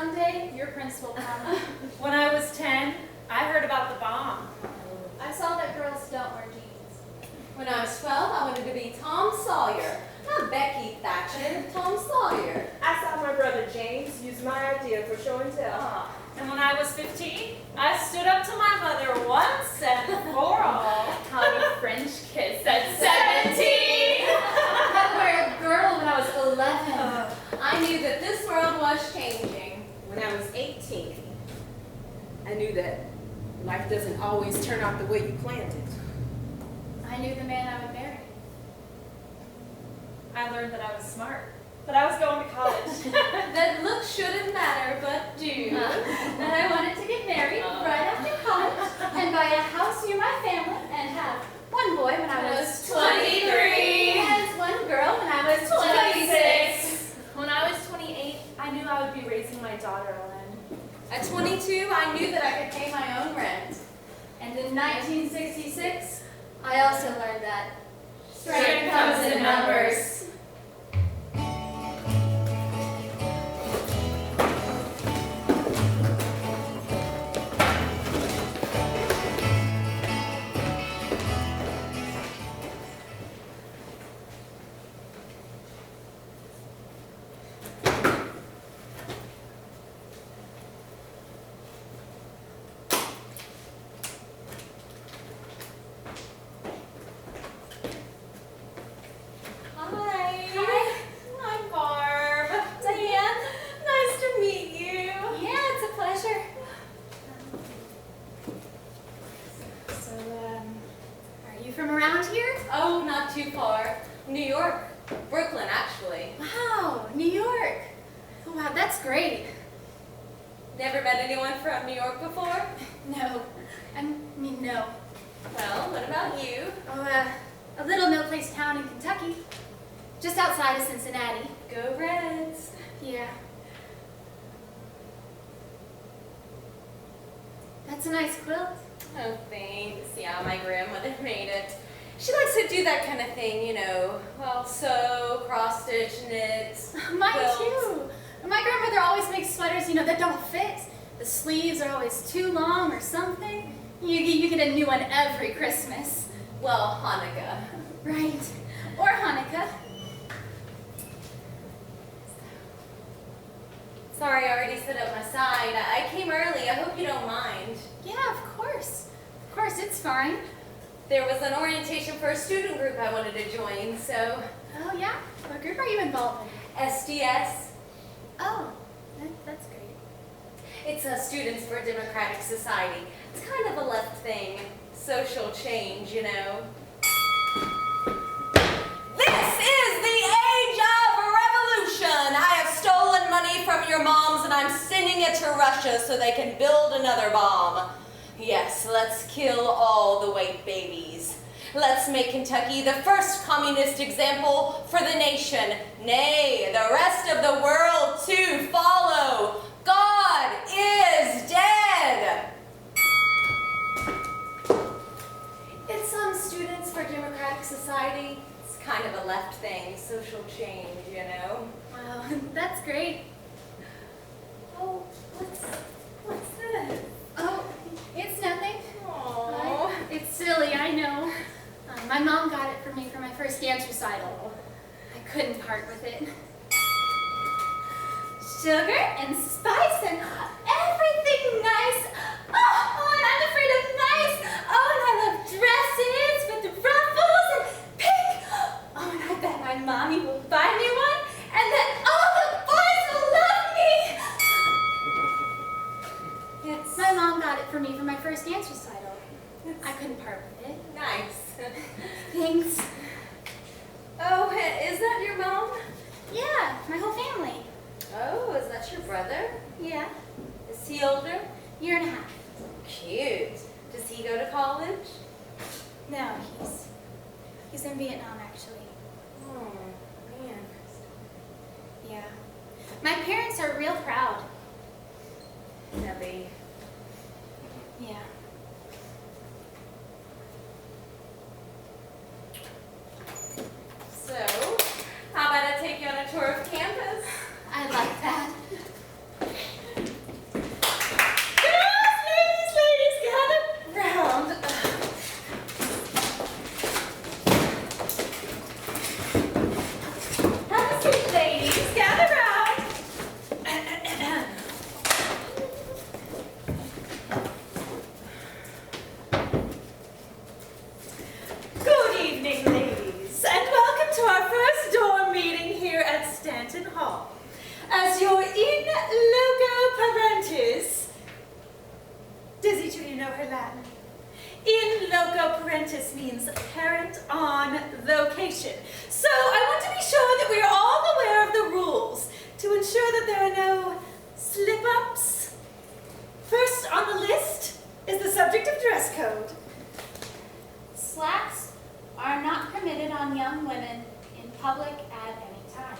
someday your prince will come. When I was 10, I heard about the bomb. I saw that girls don't wear jeans. When I was 12, I wanted to be Tom Sawyer. Not Becky Thatcher, Tom Sawyer. I saw my brother James use my idea for show and tell. And when I was 15, I stood up to my mother once and for all. How to French kiss at 17! I were a girl when I was 11. I knew that this world was changing. When I was 18, I knew that life doesn't always turn out the way you planned it. I knew the man I would marry. I learned that I was smart, that I was going to college. That looks shouldn't matter, but do. That I wanted to get married right after college and buy a house near my family and have one boy when I was 23. and one girl when I was 26. When I was 28, I knew I would be raising my daughter, Ellen. At 22, I knew that I could pay my own rent. And in 1966, I also learned that Strength comes in numbers. I'm Barb. Diane, nice to meet you. Yeah, it's a pleasure. So, are you from around here? Oh, not too far. New York. Brooklyn, actually. Wow, New York. Oh, wow, that's great. Never met anyone from New York before? No, I mean, no. Well, what about you? Oh, a little no-place town in Kentucky, just outside of Cincinnati. Go Reds. Yeah. That's a nice quilt. Oh, thanks. Yeah, my grandmother made it. She likes to do that kind of thing, you know. Well, sew, cross-stitch, knit, Mine quilt. too. My grandmother always makes sweaters, you know, that don't fit. The sleeves are always too long or something. You get a new one every Christmas. Well, Hanukkah. Right. Or Hanukkah. Sorry, I already set up my side. I came early. I hope you don't mind. Yeah, of course. Of course, it's fine. There was an orientation for a student group I wanted to join, so Oh, yeah? What group are you involved in? SDS. Oh, that's great. It's Students for a Democratic Society. It's kind of a left thing. Social change, you know. This is the age of revolution. I have stolen money from your moms and I'm sending it to Russia so they can build another bomb. Yes, let's kill all the white babies. Let's make Kentucky the first communist example for the nation. Nay, the rest of the world to follow. God is dead. It's Students for Democratic Society. It's kind of a left thing, social change, you know. Wow, that's great. Oh, what's this? Oh, it's nothing. Aww. It's silly, I know. My mom got it for me for my first dance recital. I couldn't part with it. Sugar and spice and everything nice. Oh, and I'm afraid of mice. Oh, and I love dresses with the ruffles and pink. Oh, and I bet my mommy will buy me one, and then all the boys will love me. My mom got it for me for my first dance recital. I couldn't part with it. Nice. Thanks. Oh, is that your mom? Yeah, my whole family. Oh, is that your brother? Yeah, Is he older? year and a half. Cute. Does he go to college? No, he's in Vietnam actually. Oh, man. Yeah. My parents are real proud. Debbie. Yeah. So, how about I take you on a tour of campus? I like that. on location. So I want to be sure that we are all aware of the rules to ensure that there are no slip-ups. First on the list is the subject of dress code. Slacks are not permitted on young women in public at any time.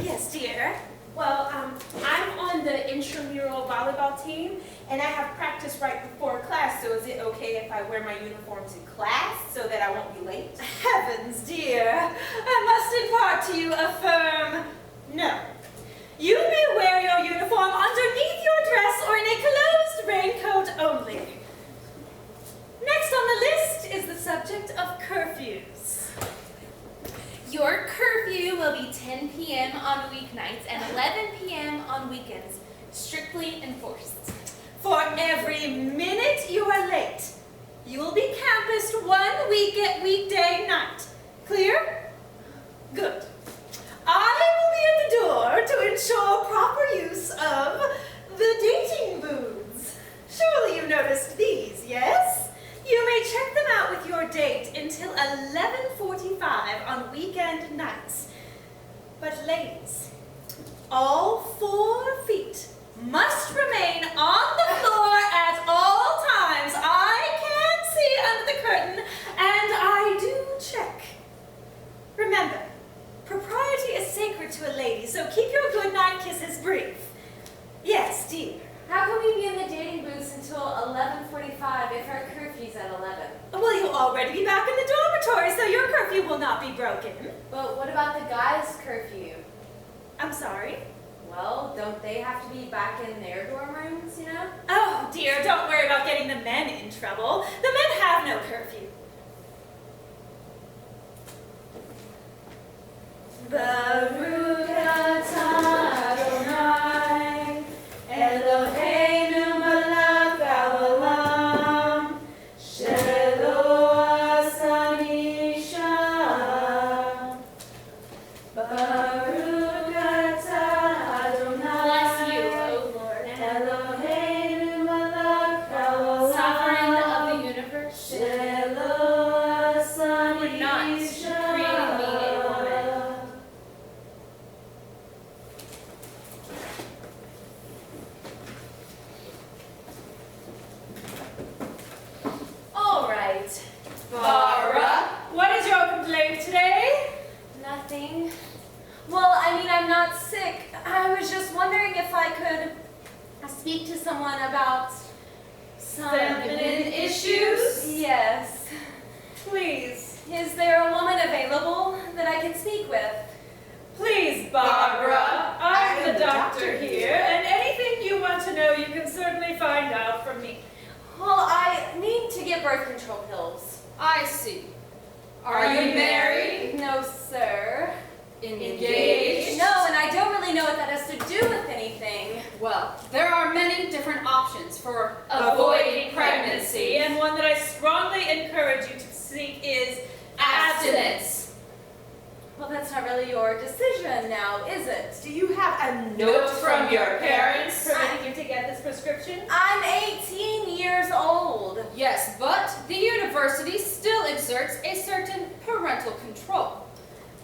Yes, dear. Well, I'm on the intramural volleyball team, and I have practice right before class, so is it okay if I wear my uniform to class so that I won't be late? Heavens, dear. I must impart to you a firm no. You may wear your uniform underneath your dress or in a closed raincoat only. Next on the list is the subject of curfews. Your curfew will be 10 p.m. on weeknights and 11 p.m. on weekends, strictly enforced. For every minute you are late, you will be campused 1 weekday night. Clear? Good. I will be at the door to ensure proper use of the dating booths. Surely you noticed these, yes? You may check them out with your date until 11:45 on weekend nights. But ladies, all 4 feet must remain on the floor at all times. I can see under the curtain, and I do check. Remember, propriety is sacred to a lady, so keep your goodnight kisses brief. Yes, dear. How can we be in the dating booths until 11:45 if our curfew's at 11? Well, you'll already be back in the dormitory, so your curfew will not be broken. But what about the guys' curfew? I'm sorry? Well, don't they have to be back in their dorm rooms, you know? Oh, dear, don't worry about getting the men in trouble. The men have no curfew. Baruch atah Adonai, Eloheinu melech haolam, shelo asani isha. Baruch atah Adonai, Bless you, O Lord, Eloheinu melech haolam, sovereign of the universe. shelo asani Would not isha. create me a woman. All right. Barbara, what is your complaint today? Nothing. Well, I mean, I'm not sick. I was just wondering if I could speak to someone about some Feminine issues? Yes. Please. Is there a woman available that I can speak with? Please, Barbara. I'm the doctor here, and anything you want to know, you can certainly find out from me. Well, I need to get birth control pills. I see. Are you married? No, sir. Engaged? No, and I don't really know what that has to do with anything. Well, there are many different options for Avoiding pregnancy, and one that I strongly encourage you to seek is abstinence. Well, that's not really your decision now, is it? Do you have a Note from your parents permitting you to get this prescription? I'm 18 years old. Yes, but the university still exerts a certain parental control.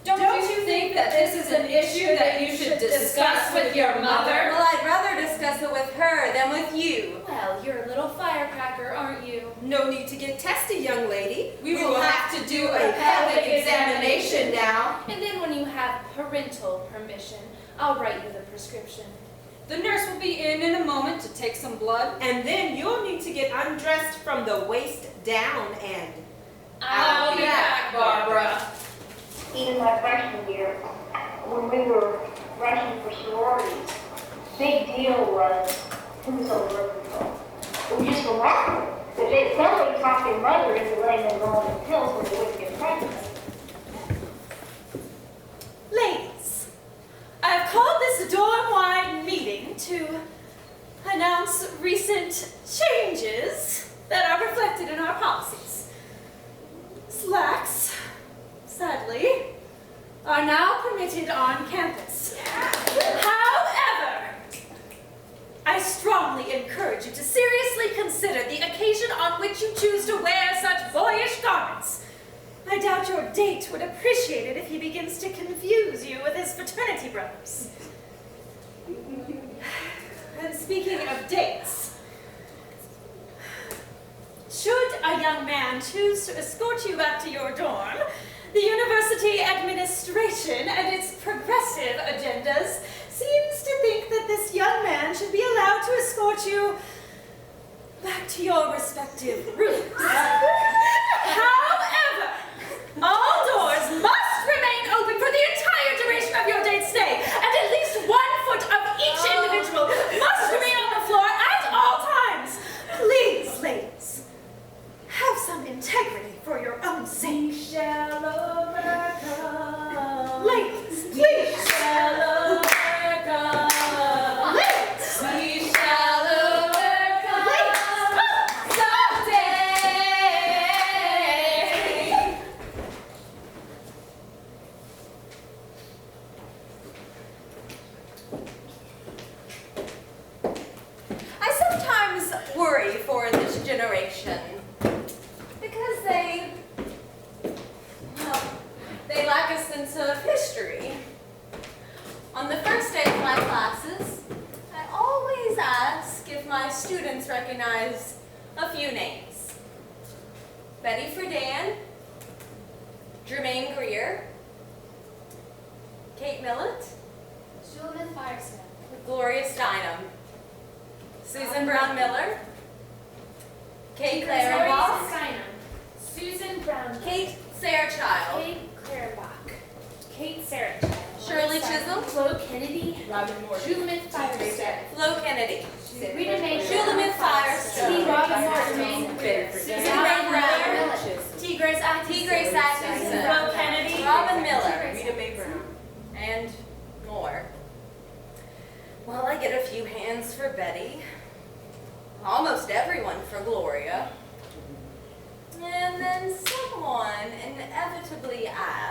Don't you think that this is an issue that you should discuss with your mother? Well, I'd rather discuss it with her than with you. Well, you're a little firecracker, aren't you? No need to get testy, young lady. We will have to do a pelvic examination now. And then when you have parental permission, I'll write you the prescription. The nurse will be in a moment to take some blood. And then you'll need to get undressed from the waist down and I'll be back, Barbara. In my freshman year, when we were rushing for sororities, big deal was who's on birth control. It was just remarkable that somebody talked their mother into letting them go on the pills when they wouldn't get pregnant. Ladies, I have called this dorm-wide meeting to announce recent changes that are reflected in our policies. Slacks, sadly, are now permitted on campus. However, I strongly encourage you to seriously consider the occasion on which you choose to wear such boyish garments. doubt your date would appreciate it if he begins to confuse you with his fraternity brothers. And speaking of dates, should a young man choose to escort you back to your dorm, the university administration and its progressive agendas seems to think that this young man should be allowed to escort you back to your respective rooms. However, all doors must remain open for the entire duration of your date stay, and at least 1 foot of each individual must remain on the floor at all times. Please, ladies, have some integrity for your own sake. We shall overcome. Ladies, please. We shall overcome. Ladies. We shall overcome. Someday. I sometimes worry for this generation because they lack a sense of history. On the first day of my classes, I always ask if my students recognize a few names. Betty Friedan, Jermaine Greer, Kate Millett, Julia Firestone. Gloria Steinem, Susan Brown Miller, Kate Clarenbach, Susan Brown. Kate Sarah Child, Kate Clarenbach. Kate Sarah Child. Shirley Chisholm, Flo Kennedy. Robin Morton. Julia Firestone. Flo Kennedy, Rita Mae. Julia Firestone, Robin Morton. Susan Brown Miller, T. Grace Atkinson, Flo Kennedy. Robin Miller, Rita Mae Brown. and more. Well, I get a few hands for Betty, almost everyone for Gloria, and then someone inevitably asks,